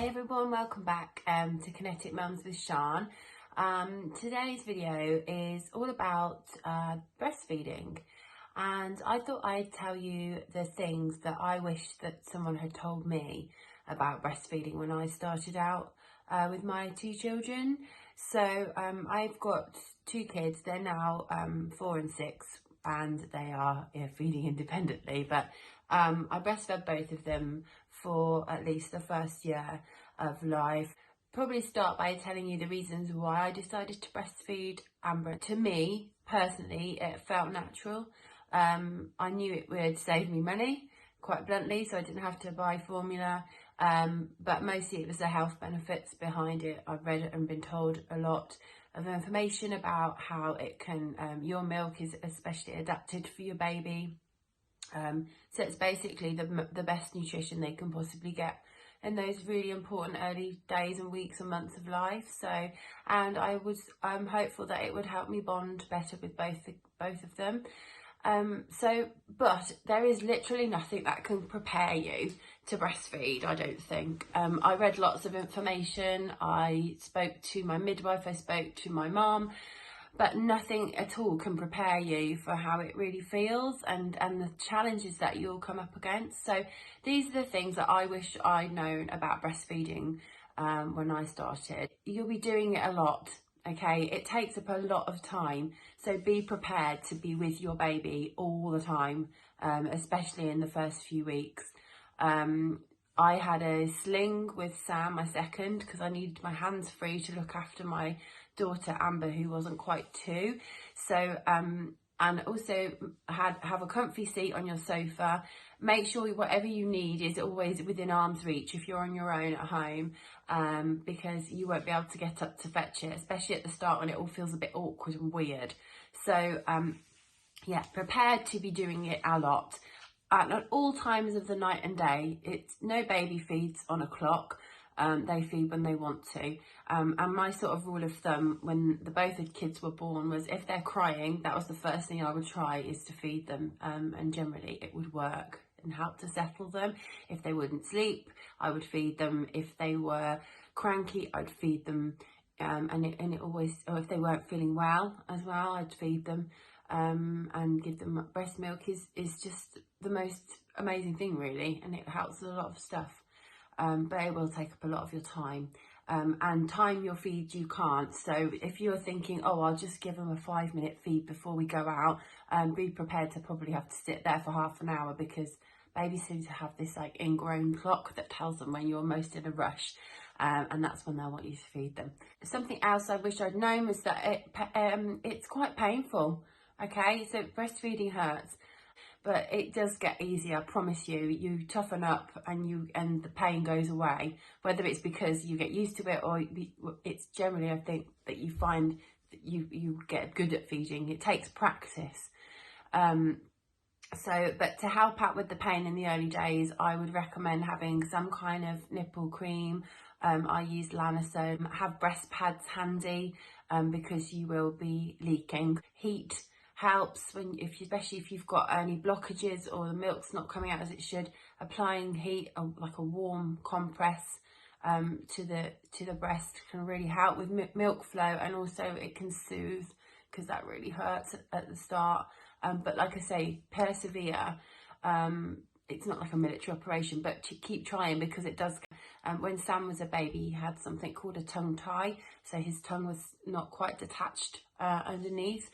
Hi everyone, welcome back to Kinetik Mums with Sian. Today's video is all about breastfeeding, and I thought I'd tell you the things that I wish that someone had told me about breastfeeding when I started out with my two children. So I've got two kids, they're now 4 and 6, and they are feeding independently, but I breastfed both of them for at least the first year of life. Probably start by telling you the reasons why I decided to breastfeed Amber. To me, personally, it felt natural. I knew it would save me money, quite bluntly, so I didn't have to buy formula, but mostly it was the health benefits behind it. I've read and been told a lot of information about how it can, your milk is especially adapted for your baby. So it's basically the best nutrition they can possibly get in those really important early days and weeks and months of life. So, and I'm hopeful that it would help me bond better with both of them. But there is literally nothing that can prepare you to breastfeed, I don't think. I read lots of information, I spoke to my midwife, I spoke to my mum, but nothing at all can prepare you for how it really feels and the challenges that you'll come up against. So these are the things that I wish I'd known about breastfeeding when I started. You'll be doing it a lot, okay? It takes up a lot of time, so be prepared to be with your baby all the time, especially in the first few weeks. I had a sling with Sam, my second, because I needed my hands free to look after my daughter Amber, who wasn't quite 2. So and also have a comfy seat on your sofa. Make sure whatever you need is always within arm's reach if you're on your own at home, because you won't be able to get up to fetch it, especially at the start when it all feels a bit awkward and weird. So yeah, prepared to be doing it a lot at all times of the night and day. It's no baby feeds on a clock. They feed when they want to, and my sort of rule of thumb when both the kids were born was if they're crying, that was the first thing I would try, is to feed them, and generally it would work and help to settle them. If they wouldn't sleep, I would feed them. If they were cranky, I'd feed them, and it always, or if they weren't feeling well as well, I'd feed them, and give them breast milk is just the most amazing thing really, and it helps with a lot of stuff. But it will take up a lot of your time, and time your feed you can't. So if you're thinking, oh, I'll just give them a 5-minute feed before we go out, be prepared to probably have to sit there for half an hour, because babies seem to have this like ingrown clock that tells them when you're most in a rush, and that's when they'll want you to feed them. Something else I wish I'd known was that it's quite painful. Okay, so breastfeeding hurts, but it does get easier, I promise you. You toughen up and the pain goes away, whether it's because you get used to it or it's generally, I think, that you find that you get good at feeding. It takes practice. But to help out with the pain in the early days, I would recommend having some kind of nipple cream. I use Lanisone. Have breast pads handy, because you will be leaking. Heat helps especially if you've got any blockages or the milk's not coming out as it should. Applying heat, like a warm compress to the breast, can really help with milk flow, and also it can soothe, because that really hurts at the start. But like I say, persevere. It's not like a military operation, but to keep trying, because it does. When Sam was a baby, he had something called a tongue tie, so his tongue was not quite detached underneath,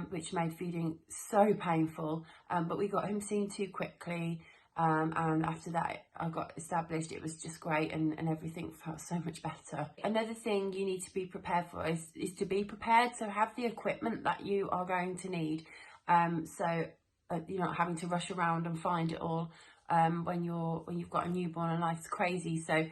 which made feeding so painful, but we got him seen to quickly, and after that I got established. It was just great, and everything felt so much better. Another thing you need to be prepared for is to be prepared, so have the equipment that you are going to need, so you're not having to rush around and find it all when you've got a newborn and life's crazy. So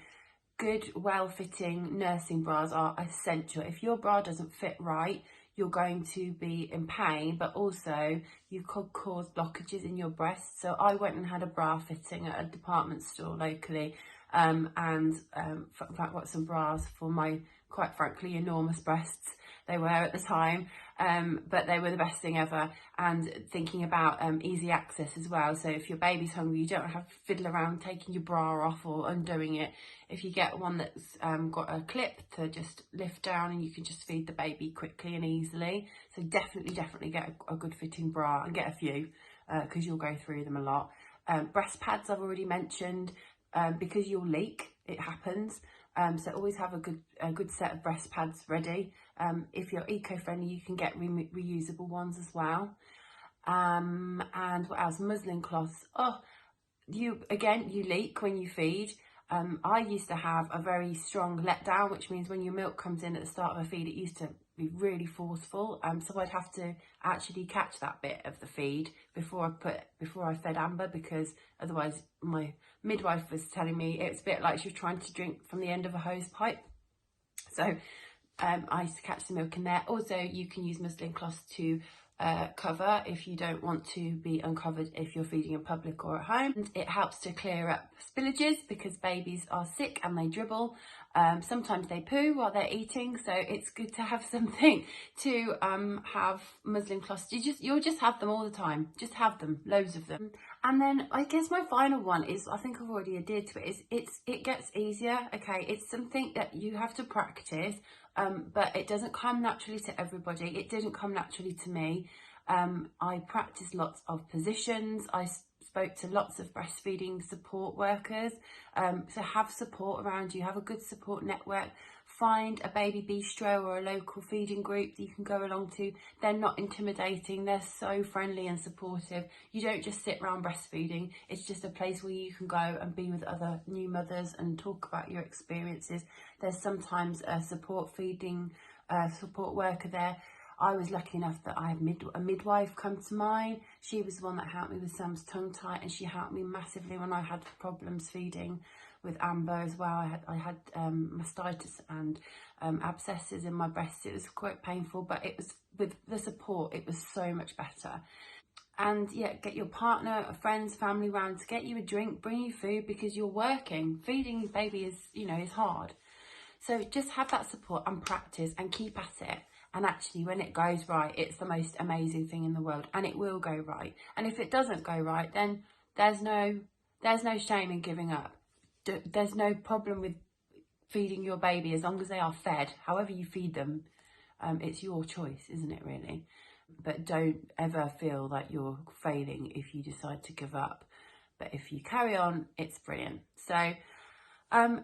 good, well-fitting nursing bras are essential. If your bra doesn't fit right, you're going to be in pain, but also you could cause blockages in your breasts. So I went and had a bra fitting at a department store locally, and in fact got some bras for my, quite frankly, enormous breasts they were at the time, but they were the best thing ever. And thinking about easy access as well. So if your baby's hungry, you don't have to fiddle around taking your bra off or undoing it. If you get one that's got a clip to just lift down, and you can just feed the baby quickly and easily. So definitely get a good fitting bra, and get a few because you'll go through them a lot. Breast pads I've already mentioned, because you'll leak, it happens. So always have a good set of breast pads ready. If you're eco-friendly, you can get reusable ones as well. And what else? Muslin cloths. Oh, you leak when you feed. I used to have a very strong letdown, which means when your milk comes in at the start of a feed, it used to be really forceful. So I'd have to actually catch that bit of the feed before I fed Amber, because otherwise my midwife was telling me it's a bit like she was trying to drink from the end of a hose pipe. So I used to catch the milk in there. Also, you can use muslin cloths to cover if you don't want to be uncovered if you're feeding in public or at home. And it helps to clear up spillages because babies are sick and they dribble. Sometimes they poo while they're eating, so it's good to have something to have muslin cloths. You'll just have them all the time. Just have them, loads of them. And then I guess my final one is, I think I've already adhered to it, is it gets easier. Okay, it's something that you have to practice. But it doesn't come naturally to everybody. It didn't come naturally to me. I practiced lots of positions. I spoke to lots of breastfeeding support workers. So have support around you. Have a good support network. Find a baby bistro or a local feeding group that you can go along to. They're not intimidating. They're so friendly and supportive. You don't just sit around breastfeeding. It's just a place where you can go and be with other new mothers and talk about your experiences. There's sometimes a support worker there. I was lucky enough that I had a midwife come to mind. She was the one that helped me with Sam's tongue tie, and she helped me massively when I had problems feeding with Amber as well. I had mastitis and abscesses in my breast. It was quite painful, but it was with the support, it was so much better. And yeah, get your partner, friends, family round to get you a drink, bring you food, because you're working. Feeding your baby is hard. So just have that support and practice and keep at it. And actually, when it goes right, it's the most amazing thing in the world, and it will go right. And if it doesn't go right, then there's no shame in giving up. There's no problem with feeding your baby as long as they are fed. However you feed them, it's your choice, isn't it, really? But don't ever feel that you're failing if you decide to give up. But if you carry on, it's brilliant. So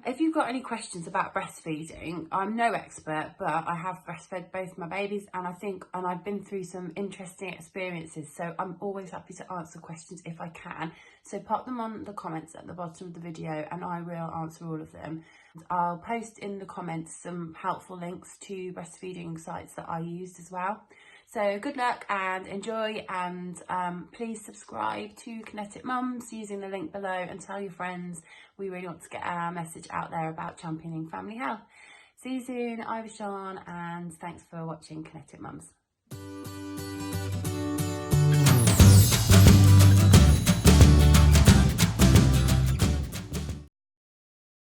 if you've got any questions about breastfeeding, I'm no expert, but I have breastfed both my babies, and I've been through some interesting experiences, so I'm always happy to answer questions if I can. So pop them on the comments at the bottom of the video and I will answer all of them. I'll post in the comments some helpful links to breastfeeding sites that I used as well. So good luck and enjoy, and please subscribe to Kinetik Mums using the link below, and tell your friends. We really want to get our message out there about championing family health. See you soon. I was Sian, and thanks for watching Kinetik Mums.